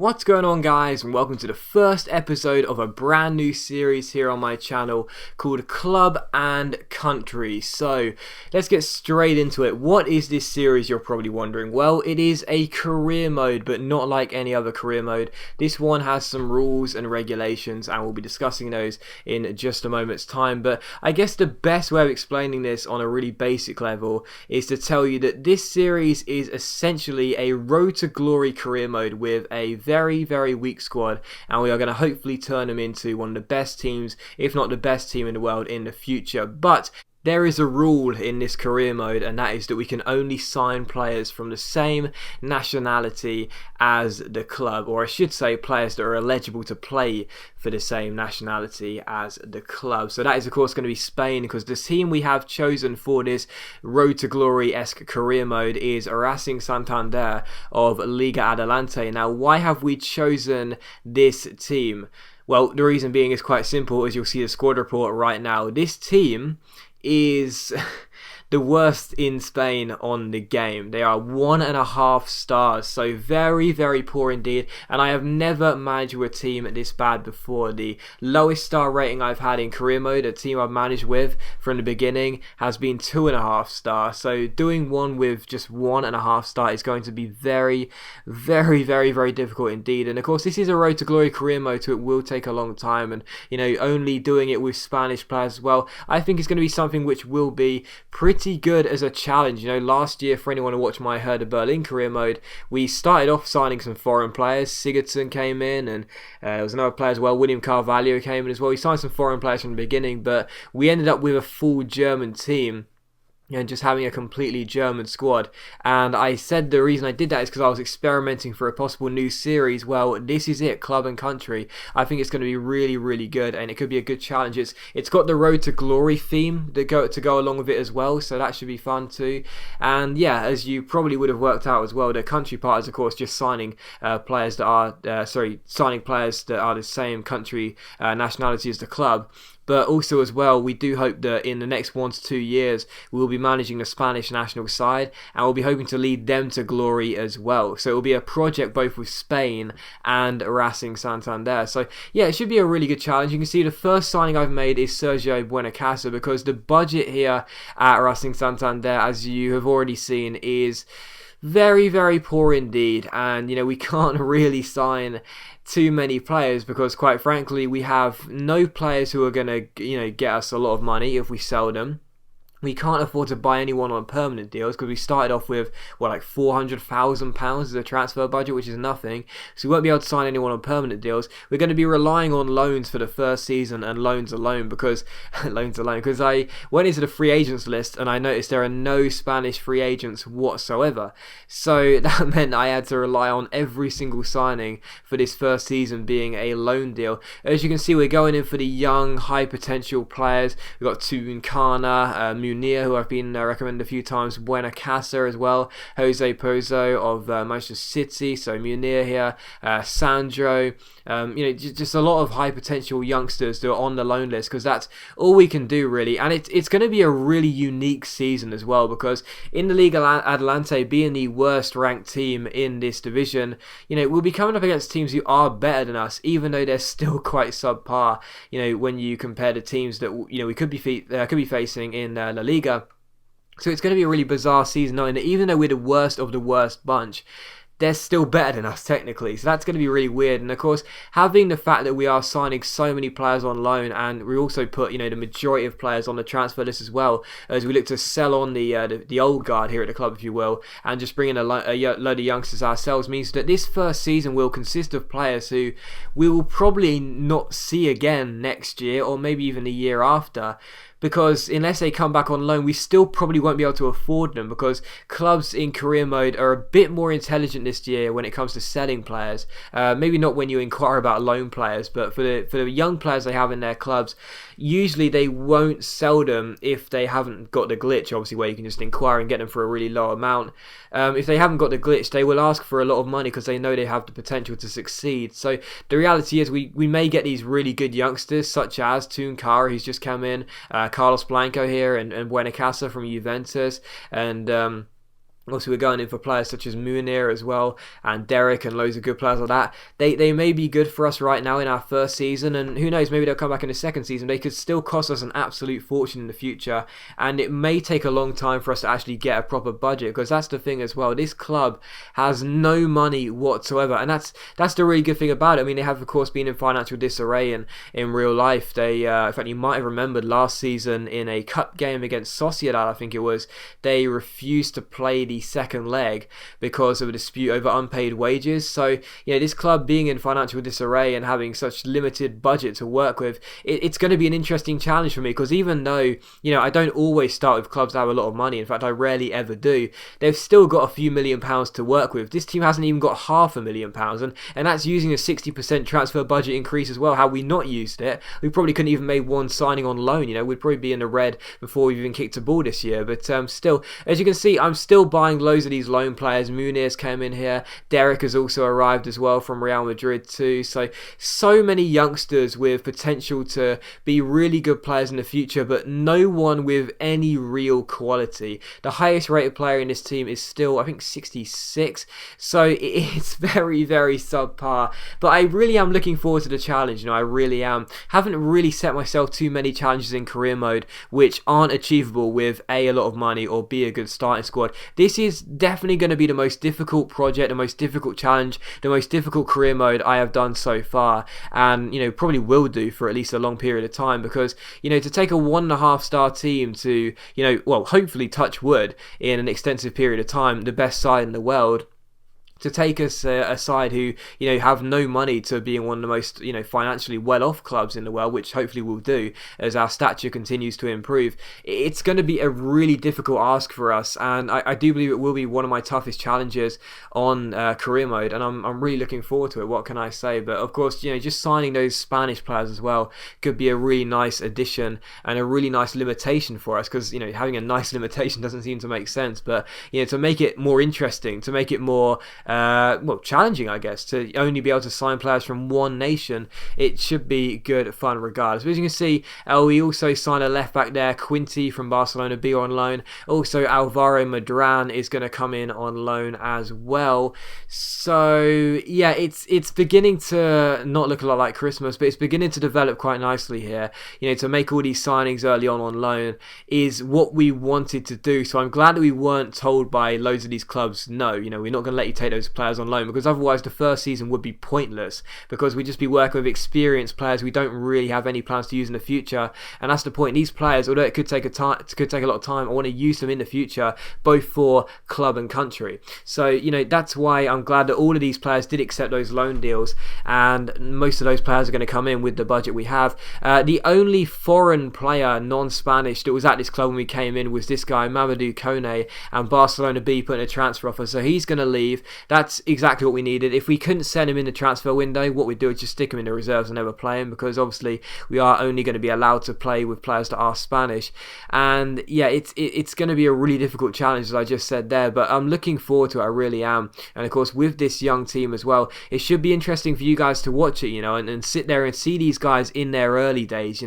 What's going on, guys, and welcome to the first episode of a brand new series here on my channel called Club and Country. So let's get straight into it. What is this series, you're probably wondering? Well, it is a career mode, but not like any other career mode. This one has some rules and regulations, and we'll be discussing those in just a moment's time. But I guess the best way of explaining this on a really basic level is to tell you that this series is essentially a Road to Glory career mode with a very weak squad, and we are going to hopefully turn them into one of the best teams, if not the best team in the world in the future. But there is a rule in this career mode, and that is that we can only sign players from the same nationality as the club, or I should say players that are eligible to play for the same nationality as the club. So that is of course going to be Spain, because the team we have chosen for this Road to Glory-esque career mode is Racing Santander of Liga Adelante. Now, why have we chosen this team? Well, the reason being is quite simple, as you'll see the squad report right now. This team is the worst in Spain on the game. They are 1.5 stars, so very poor indeed, and I have never managed with a team this bad before. The lowest star rating I've had in career mode, a team I've managed with from the beginning, has been 2.5 stars, so doing one with just 1.5 star is going to be very difficult indeed. And of course, this is a Road to Glory career mode, so it will take a long time, and only doing it with Spanish players as well, I think it's going to be something which will be pretty good as a challenge. Last year, for anyone who watched my Hertha Berlin career mode, we started off signing some foreign players. Sigurdsson came in, and there was another player as well. William Carvalho came in as well. We signed some foreign players from the beginning, but we ended up with a full German team and just having a completely German squad. And I said the reason I did that is because I was experimenting for a possible new series. Well, this is it, Club and Country. I think it's going to be really good, and it could be a good challenge. It's got the Road to Glory theme to go along with it as well, so that should be fun too. And yeah, as you probably would have worked out as well, the country part is of course just signing players that are the same country nationality as the club. But also as well, we do hope that in the next 1 to 2 years, we'll be managing the Spanish national side, and we'll be hoping to lead them to glory as well. So it will be a project both with Spain and Racing Santander. So yeah, it should be a really good challenge. You can see the first signing I've made is Sergio Buenacasa, because the budget here at Racing Santander, as you have already seen, is very poor indeed, and we can't really sign too many players because, quite frankly, we have no players who are going to get us a lot of money if we sell them. We can't afford to buy anyone on permanent deals because we started off with, like £400,000 as a transfer budget, which is nothing. So we won't be able to sign anyone on permanent deals. We're going to be relying on loans for the first season, and loans alone because I went into the free agents list and I noticed there are no Spanish free agents whatsoever. So that meant I had to rely on every single signing for this first season being a loan deal. As you can see, we're going in for the young, high potential players. We've got Tuncana, Munir, who I've been recommended a few times, Buenacasa as well, Jose Pozo of Manchester City, so Munir here, Sandro, just a lot of high potential youngsters that are on the loan list, because that's all we can do really. And it's going to be a really unique season as well, because in the Liga Adelante, being the worst ranked team in this division, we'll be coming up against teams who are better than us, even though they're still quite subpar, when you compare the teams that we could be facing in La Liga. So it's going to be a really bizarre season, knowing that even though we're the worst of the worst bunch, they're still better than us technically. So that's going to be really weird. And of course, having the fact that we are signing so many players on loan, and we also put the majority of players on the transfer list as well, as we look to sell on the old guard here at the club, if you will, and just bring in a load of youngsters ourselves, means that this first season will consist of players who we will probably not see again next year, or maybe even the year after. Because unless they come back on loan, we still probably won't be able to afford them, because clubs in career mode are a bit more intelligent this year when it comes to selling players. Maybe not when you inquire about loan players, but for the young players they have in their clubs, usually they won't sell them if they haven't got the glitch, obviously, where you can just inquire and get them for a really low amount. If they haven't got the glitch, they will ask for a lot of money because they know they have the potential to succeed. So the reality is we may get these really good youngsters, such as Tuncana, who's just come in, Carlos Blanco here, and Buenacasa from Juventus, and Also, we're going in for players such as Munir as well, and Derek, and loads of good players like that. They may be good for us right now in our first season, and who knows, maybe they'll come back in the second season. They could still cost us an absolute fortune in the future, and it may take a long time for us to actually get a proper budget, because that's the thing as well. This club has no money whatsoever, and that's the really good thing about it. I mean, they have, of course, been in financial disarray in real life. They, in fact, you might have remembered last season in a cup game against Sociedad, I think it was, they refused to play the second leg because of a dispute over unpaid wages. So, this club being in financial disarray and having such limited budget to work with, it's going to be an interesting challenge for me, because even though, I don't always start with clubs that have a lot of money, in fact I rarely ever do, they've still got a few £1,000,000 to work with. This team hasn't even got £500,000, and that's using a 60% transfer budget increase as well. Had we not used it, we probably couldn't even made one signing on loan. We'd probably be in the red before we've even kicked a ball this year. But still, as you can see, I'm still buying loads of these loan players. Munir's came in here. Derek has also arrived as well from Real Madrid too. So many youngsters with potential to be really good players in the future, but no one with any real quality. The highest rated player in this team is still, I think, 66. So it's very, very subpar. But I really am looking forward to the challenge. I really am. Haven't really set myself too many challenges in career mode which aren't achievable with A, a lot of money, or B, a good starting squad. This is definitely going to be the most difficult project, the most difficult challenge, the most difficult career mode I have done so far, and probably will do for at least a long period of time, because to take a 1.5-star team to hopefully, touch wood, in an extensive period of time, the best side in the world, to take us a side who have no money to being one of the most financially well-off clubs in the world, which hopefully we'll do as our stature continues to improve. It's going to be a really difficult ask for us, and I do believe it will be one of my toughest challenges on career mode, and I'm really looking forward to it. What can I say? But of course, just signing those Spanish players as well could be a really nice addition and a really nice limitation for us, because having a nice limitation doesn't seem to make sense, but to make it more interesting, to make it more challenging, I guess, to only be able to sign players from one nation, it should be good fun regardless. But as you can see, we also signed a left back there, Quinty from Barcelona B on loan. Also, Alvaro Madran is going to come in on loan as well. So yeah, it's beginning to not look a lot like Christmas, but it's beginning to develop quite nicely here. To make all these signings early on loan is what we wanted to do. So I'm glad that we weren't told by loads of these clubs, no, we're not going to let you take those players on loan, because otherwise the first season would be pointless, because we'd just be working with experienced players we don't really have any plans to use in the future. And that's the point. These players, although it could take a lot of time, I want to use them in the future, both for club and country. So that's why I'm glad that all of these players did accept those loan deals, and most of those players are going to come in with the budget we have. The only foreign player, non-Spanish, that was at this club when we came in was this guy Mamadou Kone, and Barcelona B put in a transfer offer, so he's going to leave. That's exactly what we needed. If we couldn't send him in the transfer window, what we'd do is just stick him in the reserves and never play him, because obviously we are only going to be allowed to play with players that are Spanish. And yeah, it's going to be a really difficult challenge, as I just said there, but I'm looking forward to it, I really am. And of course, with this young team as well, it should be interesting for you guys to watch it, and sit there and see these guys in their early days,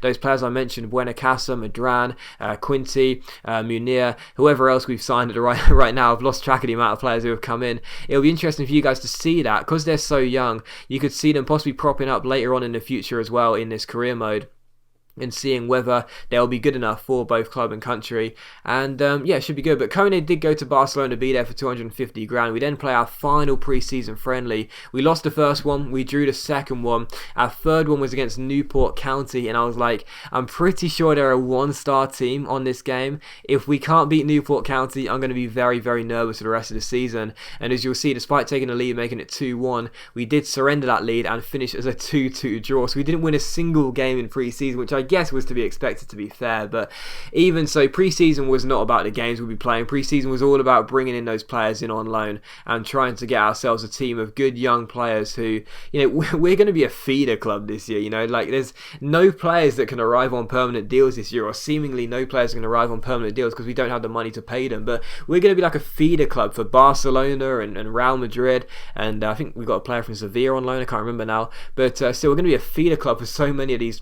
those players I mentioned, Buenacasa, Madran, Quinty, Munir, whoever else we've signed at right now. I've lost track of the amount of players who have come in. It'll be interesting for you guys to see that, because they're so young. You could see them possibly propping up later on in the future as well in this career mode, and seeing whether they'll be good enough for both club and country. And yeah, it should be good. But Kone did go to Barcelona B there for 250 grand. We then play our final pre-season friendly. We lost the first one, we drew the second one. Our third one was against Newport County, and I was like, I'm pretty sure they're a 1-star team on this game. If we can't beat Newport County, I'm going to be very, very nervous for the rest of the season. And as you'll see, despite taking the lead, making it 2-1, we did surrender that lead and finish as a 2-2 draw. So we didn't win a single game in pre-season, which I guess was to be expected, to be fair. But even so, pre-season was not about the games we'll be playing. Pre-season was all about bringing in those players in on loan and trying to get ourselves a team of good young players who, we're going to be a feeder club this year. Like, there's no players that can arrive on permanent deals this year, or seemingly no players can arrive on permanent deals, because we don't have the money to pay them. But we're going to be like a feeder club for Barcelona and Real Madrid, and I think we've got a player from Sevilla on loan, I can't remember now. But still, we're going to be a feeder club for so many of these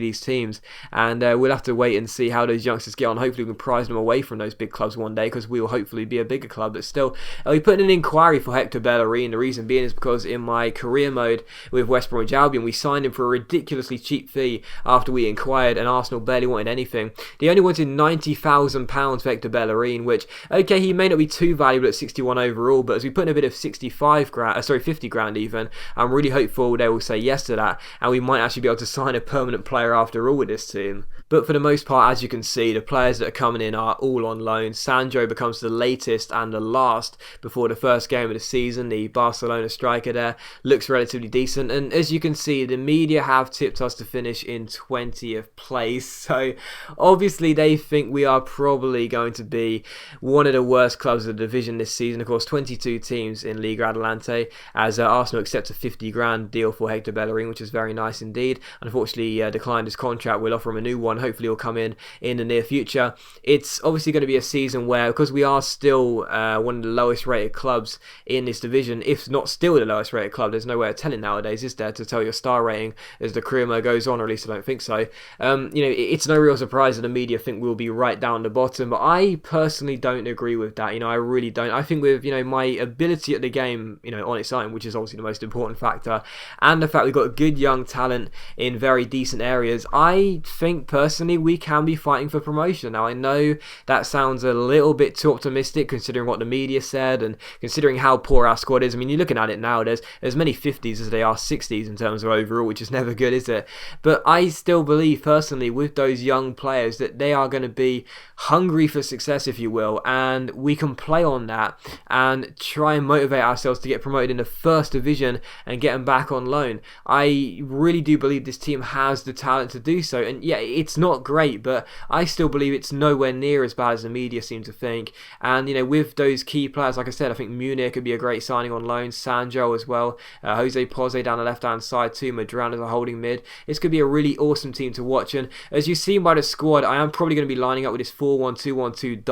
these teams, and we'll have to wait and see how those youngsters get on. Hopefully we can prize them away from those big clubs one day, because we will hopefully be a bigger club. But still, we put in an inquiry for Hector Bellerin. The reason being is because in my career mode with West Bromwich Albion, we signed him for a ridiculously cheap fee after we inquired, and Arsenal barely wanted anything. They only wanted £90,000 for Hector Bellerin, which, okay, he may not be too valuable at 61 overall, but as we put in a bit of 50 grand even, I'm really hopeful they will say yes to that, and we might actually be able to sign a permanent player after all with this team. But for the most part, as you can see, the players that are coming in are all on loan. Sandro becomes the latest and the last before the first game of the season. The Barcelona striker there looks relatively decent, and as you can see, the media have tipped us to finish in 20th place, so obviously they think we are probably going to be one of the worst clubs of the division this season. Of course, 22 teams in Liga Adelante, as Arsenal accept a 50 grand deal for Hector Bellerin, which is very nice indeed. Unfortunately, declined his contract. We'll offer him a new one. Hopefully he'll come in the near future. It's obviously going to be a season where, because we are still one of the lowest rated clubs in this division, if not still the lowest rated club, there's no way of telling nowadays, is there, to tell your star rating as the career mode goes on, or at least I don't think so. It's no real surprise that the media think we'll be right down the bottom, but I personally don't agree with that. I really don't. I think with my ability at the game, on its own, which is obviously the most important factor, and the fact we've got good young talent in very decent areas, I think personally we can be fighting for promotion. Now, I know that sounds a little bit too optimistic considering what the media said and considering how poor our squad is. I mean, you're looking at it now, there's as many 50s as they are 60s in terms of overall, which is never good, is it? But I still believe personally with those young players that they are going to be hungry for success, if you will, and we can play on that and try and motivate ourselves to get promoted in the first division and get them back on loan. I really do believe this team has the talent to do so, and yeah, it's not great, but I still believe it's nowhere near as bad as the media seem to think. And with those key players, like I said, I think Munir could be a great signing on loan, Sandro as well, Jose Pozzo down the left hand side too, Madran as a holding mid. This could be a really awesome team to watch, and as you've seen by the squad, I am probably going to be lining up with this 4-1-2-1-2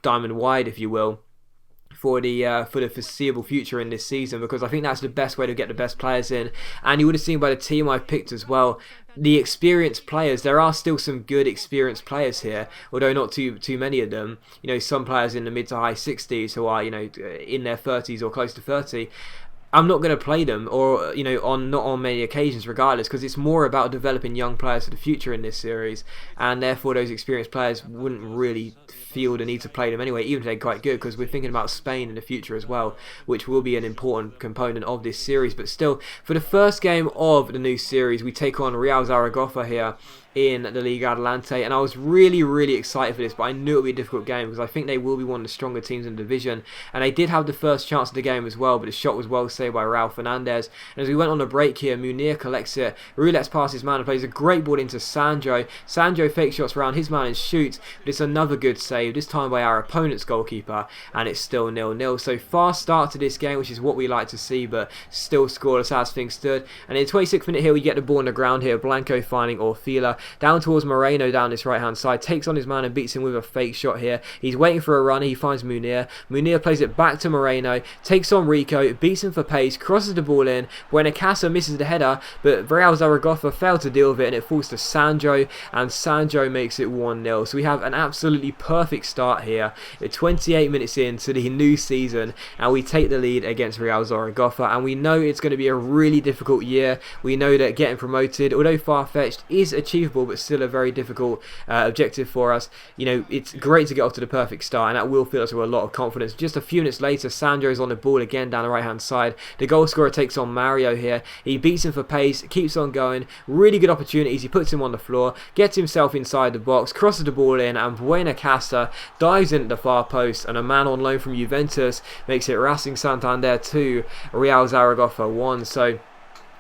diamond wide, if you will, for the foreseeable future in this season, because I think that's the best way to get the best players in. And you would have seen by the team I've picked as well, the experienced players, there are still some good experienced players here, although not too many of them. Some players in the mid to high 60s who are in their 30s or close to 30. I'm not going to play them, or not on many occasions regardless, because it's more about developing young players for the future in this series, and therefore those experienced players wouldn't really feel the need to play them anyway, even if they're quite good, because we're thinking about Spain in the future as well, which will be an important component of this series. But still, for the first game of the new series, we take on Real Zaragoza here in the Liga Adelante, and I was really excited for this, but I knew it would be a difficult game because I think they will be one of the stronger teams in the division, and they did have the first chance of the game as well, but the shot was well saved by Raul Fernandez. And as we went on the break here, Munir collects it, Roulette's past his man and plays a great ball into Sandro. Sandro fake shots around his man and shoots, but it's another good save, this time by our opponent's goalkeeper, and it's still 0-0. So fast start to this game, which is what we like to see, but still scoreless as things stood. And in the 26th minute here, we get the ball on the ground here, Blanco finding Orfila, down towards Moreno down this right hand side, takes on his man and beats him with a fake shot here. He's waiting for a runner, he finds Munir. Munir plays it back to Moreno, takes on Rico, beats him for pace, crosses the ball in. Buenacasa misses the header, but Real Zaragoza failed to deal with it, and it falls to Sandro, and Sandro makes it 1-0. So we have an absolutely perfect start here. 28 minutes into the new season, and we take the lead against Real Zaragoza, and we know it's going to be a really difficult year. We know that getting promoted, although far-fetched, is achievable, but still a very difficult objective for us. It's great to get off to the perfect start, and that will fill us with a lot of confidence. Just a few minutes later, Sandro's on the ball again down the right hand side. The goal scorer takes on Mario here. He beats him for pace, keeps on going. Really good opportunities. He puts him on the floor, gets himself inside the box, crosses the ball in, and Buenacasa dives into the far post, and a man on loan from Juventus makes it Racing Santander 2, Real Zaragoza 1.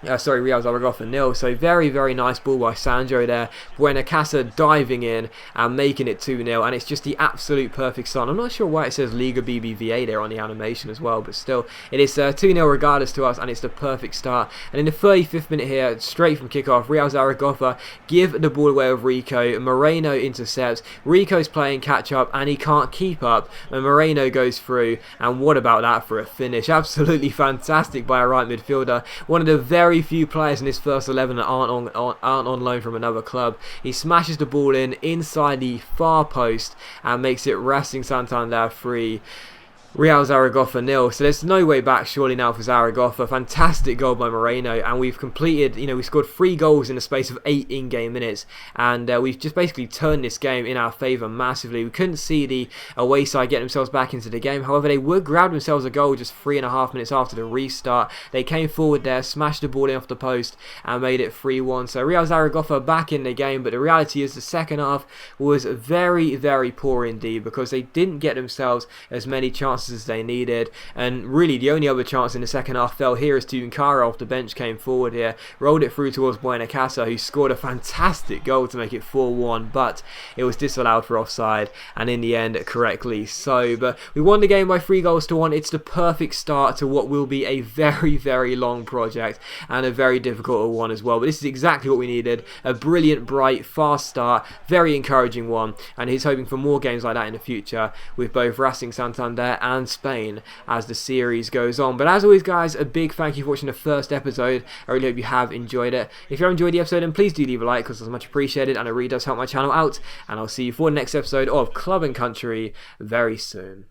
Real Zaragoza 0. So very nice ball by Sandro there. Buenacasa diving in and making it 2-0, and it's just the absolute perfect start. I'm not sure why it says Liga BBVA there on the animation as well, but still, it is 2-0 regardless to us, and it's the perfect start. And in the 35th minute here, straight from kickoff, Real Zaragoza give the ball away with Rico. Moreno intercepts. Rico's playing catch up, and he can't keep up, and Moreno goes through, and what about that for a finish? Absolutely fantastic by a right midfielder. One of the very very few players in this first 11 that aren't on loan from another club. He smashes the ball in inside the far post and makes it Racing Santander 3. Real Zaragoza 0. So there's no way back surely now for Zaragoza. Fantastic goal by Moreno, and we've completed, we scored 3 goals in the space of 8 in-game minutes, and we've just basically turned this game in our favour massively. We couldn't see the away side get themselves back into the game. However, they would grab themselves a goal just 3.5 minutes after the restart. They came forward there, smashed the ball in off the post and made it 3-1. So Real Zaragoza back in the game, but the reality is the second half was very, very poor indeed, because they didn't get themselves as many chances as they needed, and really the only other chance in the second half fell here as Tunkara off the bench came forward here, rolled it through towards Buenacasa, who scored a fantastic goal to make it 4-1, but it was disallowed for offside, and in the end correctly so. But we won the game by 3-1. It's the perfect start to what will be a very, very long project and a very difficult one as well, but this is exactly what we needed. A brilliant, bright, fast start, very encouraging one, and he's hoping for more games like that in the future with both Racing Santander and Spain as the series goes on. But as always guys, a big thank you for watching the first episode. I really hope you have enjoyed it. If you have enjoyed the episode, then please do leave a like, because it's much appreciated and it really does help my channel out, and I'll see you for the next episode of Club and Country very soon.